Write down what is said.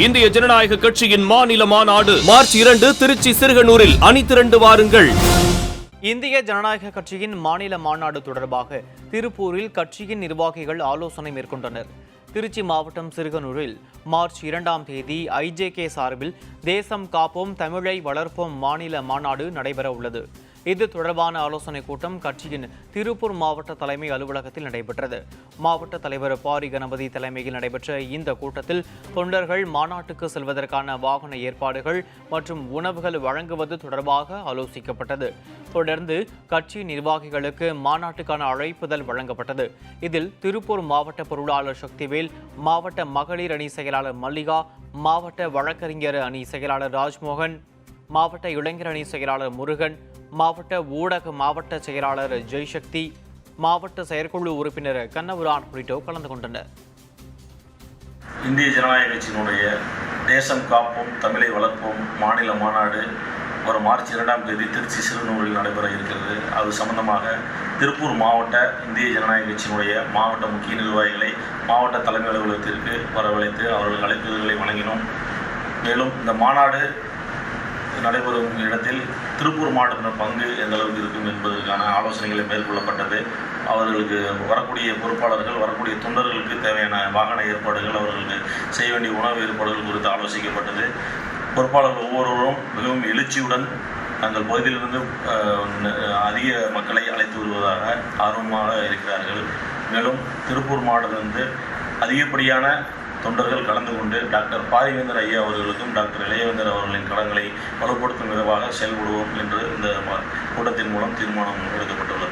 இந்திய ஜனநாயக கட்சியின் மாநில மாநாடு மார்ச் 2 திருச்சி சிறுகனூரில் அணிதிரண்டு வாருங்கள். இந்திய ஜனநாயக கட்சியின் மாநில மாநாடு தொடர்பாக திருப்பூரில் கட்சியின் நிர்வாகிகள் ஆலோசனை மேற்கொண்டனர். திருச்சி மாவட்டம் சிறுகனூரில் மார்ச் 2ஆம் தேதி ஐஜேகே சார்பில் தேசம் காப்போம் தமிழை வளர்ப்போம் மாநில மாநாடு நடைபெற உள்ளது. இது தொடர்பான ஆலோசனைக் கூட்டம் கட்சியின் திருப்பூர் மாவட்ட தலைமை அலுவலகத்தில் நடைபெற்றது. மாவட்ட தலைவர் பாரி கணபதி தலைமையில் நடைபெற்ற இந்த கூட்டத்தில் தொண்டர்கள் மாநாட்டுக்கு செல்வதற்கான வாகன ஏற்பாடுகள் மற்றும் உணவுகள் வழங்குவது தொடர்பாக ஆலோசிக்கப்பட்டது. தொடர்ந்து கட்சி நிர்வாகிகளுக்கு மாநாட்டுக்கான அழைப்புதல் வழங்கப்பட்டது. இதில் திருப்பூர் மாவட்ட பொருளாளர் சக்திவேல், மாவட்ட மகளிர் அணி செயலாளர் மல்லிகா, மாவட்ட வழக்கறிஞர் அணி செயலாளர் ராஜ்மோகன், மாவட்ட இளைஞர் அணி செயலாளர் முருகன், மாவட்ட ஊடக மாவட்ட செயலாளர் ஜெய்சக்தி, மாவட்ட செயற்குழு உறுப்பினர் கண்ணபுரான் உள்ளிட்டோர் கலந்து கொண்டனர். இந்திய ஜனநாயக கட்சியினுடைய தேசம் காப்போம் தமிழை வளர்ப்போம் மாநில மாநாடு வரும் மார்ச் 2ஆம் தேதி திருச்சி சிறுகனூரில் நடைபெற இருக்கிறது. அது சம்பந்தமாக திருப்பூர் மாவட்ட இந்திய ஜனநாயக கட்சியினுடைய மாவட்ட முக்கிய நிர்வாகிகளை மாவட்ட தலைமை அலுவலகத்திற்கு வரவழைத்து அவர்கள் அழைப்புதல்களை வழங்கினோம். மேலும் இந்த மாநாடு நடைபெறும் இடத்தில் திருப்பூர் மாவட்டத்தினர் பங்கு எந்த அளவுக்கு இருக்கும் என்பதற்கான ஆலோசனைகளை மேற்கொள்ளப்பட்டது. அவர்களுக்கு வரக்கூடிய பொறுப்பாளர்கள், வரக்கூடிய தொண்டர்களுக்கு தேவையான வாகன ஏற்பாடுகள், அவர்களுக்கு செய்ய வேண்டிய உணவு ஏற்பாடுகள் குறித்து ஆலோசிக்கப்பட்டது. பொறுப்பாளர்கள் ஒவ்வொருவரும் மிகவும் எழுச்சியுடன் தங்கள் பகுதியிலிருந்து அதிக மக்களை அழைத்து வருவதாக ஆர்வமாக இருக்கிறார்கள். மேலும் திருப்பூர் மாவட்டத்திலிருந்து அதிகப்படியான தொண்டர்கள் கலந்து கொண்டு டாக்டர் பாரிவேந்தர் ஐயா அவர்களுக்கும் டாக்டர் இளையவேந்தர் அவர்களின் கடன்களை வலுப்படுத்தும் விதமாக செயல்படுவோம் என்று இந்த கூட்டத்தின் மூலம் தீர்மானம் எடுக்கப்பட்டுள்ளது.